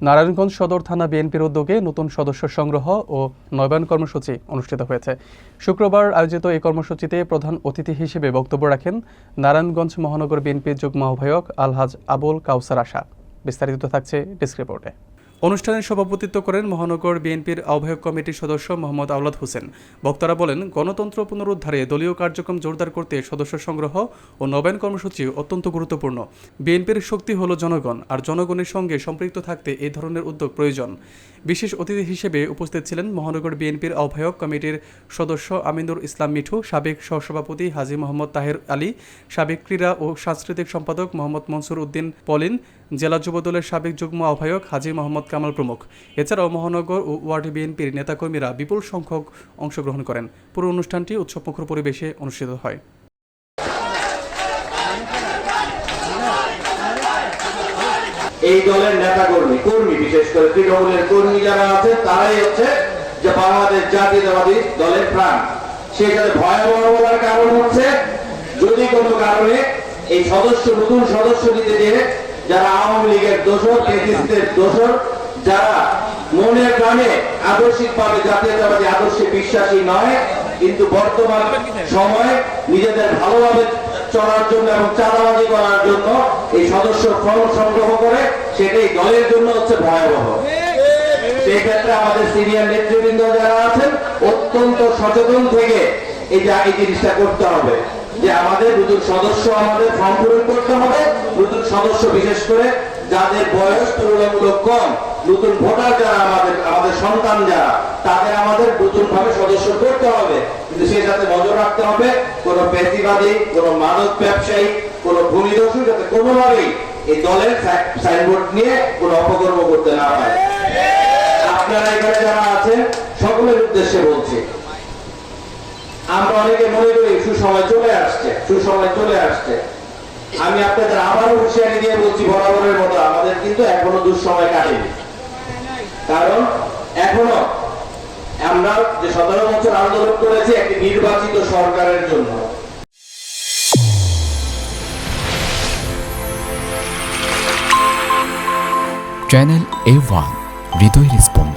নারায়ণগঞ্জ সদর থানা বিএনপির উদ্যোগে নতুন সদস্য সংগ্রহ ও নবায়ন কর্মসূচি অনুষ্ঠিত হয়েছে। শুক্রবার আয়োজিত এই কর্মসূচিতে প্রধান অতিথি হিসেবে বক্তব্য রাখেন নারায়ণগঞ্জ মহানগর বিএনপির যুগ্ম আহ্বায়ক আলহাজ আবুল কাউসার আশা। বিস্তারিত থাকছে ডেস্ক রিপোর্টে। অনুষ্ঠানে সভাপতিত্ব করেন মহানগর বিএনপির আহ্বায়ক কমিটির সদস্য মোহাম্মদ আওলাদ হোসেন। বক্তারা বলেন, গণতন্ত্র পুনরুদ্ধারে দলীয় কার্যক্রম জোরদার করতে সদস্য সংগ্রহ ও নবায়ন কর্মসূচি অত্যন্ত গুরুত্বপূর্ণ। বিএনপির শক্তি হল জনগণ, আর জনগণের সঙ্গে সম্পৃক্ত থাকতে এই ধরনের উদ্যোগ প্রয়োজন। বিশেষ অতিথি হিসেবে উপস্থিত ছিলেন মহানগর বিএনপির আহ্বায়ক কমিটির সদস্য আমিনুর ইসলাম মিঠু, সাবেক সহসভাপতি হাজী মোহাম্মদ তাহের আলী, সাবেক ক্রীড়া ও সাংস্কৃতিক সম্পাদক মোহাম্মদ মনসুর উদ্দিন পলিন, জেলা যুবদলের সাবেক যুগ্ম আহ্বায়ক হাজী মোহাম্মদ কামাল প্রমুখ। এছাড়াও মহানগর ও ওয়ার্ড বিএনপির নেতাকর্মীরা বিপুল সংখ্যক অংশগ্রহণ করেন। পুরো অনুষ্ঠানটি উৎসবমুখর পরিবেশে অনুষ্ঠিত হয়। এই দলের কর্মী বিশেষ করে তৃণমূলের কর্মী যারা আছে তারাই হচ্ছে যে বাংলাদেশ জাতীয়তাবাদী দলের প্রাণ। সেখানে ভয়াবহ হওয়ার কারণ হচ্ছে যদি কোনো কারণে এই নতুন সদস্য নিতে গিয়ে যারা আওয়ামী লীগের দোসর, এনসিপির দোসর, যারা মনে প্রাণে আদর্শিকভাবে জাতীয়তাবাদী আদর্শে বিশ্বাসী নয়, কিন্তু বর্তমান সময়ে নিজেদের ভালোভাবে চলার জন্য এবং চাঁদাবাজি করার জন্য এই সদস্য ফর্ম সংগ্রহ করে, সেটাই দলের জন্য হচ্ছে ভয়াবহ। সেই ক্ষেত্রে আমাদের সিনিয়র নেতৃবৃন্দ যারা আছেন অত্যন্ত সচেতন থেকে এই জিনিসটা করতে হবে যে আমাদের নতুন সদস্য আমাদের ফর্ম পূরণ করতে হবে। নতুন সদস্য বিশেষ করে যাদের বয়স তুলনামূলক কম, নতুন ভোটার যারা আমাদের সন্তান যারা, তাদের আমাদের নতুন ভাবে সদস্য করতে হবে। কিন্তু সেই সাথে নজর রাখতে হবে কোন পেশিবাদী, কোন মাদক ব্যবসায়ী, কোন ভূমিদস্যু যাতে কোনোভাবেই এই দলের সাইনবোর্ড নিয়ে কোন অপকর্ম করতে না পারে। আপনারা এখানে যারা আছেন সকলের উদ্দেশ্যে বলছি, আমরা অনেকে মনে করি সুসময় চলে আসছে। আমি আপনাদের আবারও হুঁশিয়ারি দিয়ে বলছি, বরাবরের মতো আমাদের কিন্তু এখনো দুঃসময় কাটেনি। কারণ এখনো আমরা যে 17 বছর আন্দোলন করেছি একটি নির্বাচিত সরকারের জন্য। চ্যানেল A1 হৃদয়ের স্পন্দন।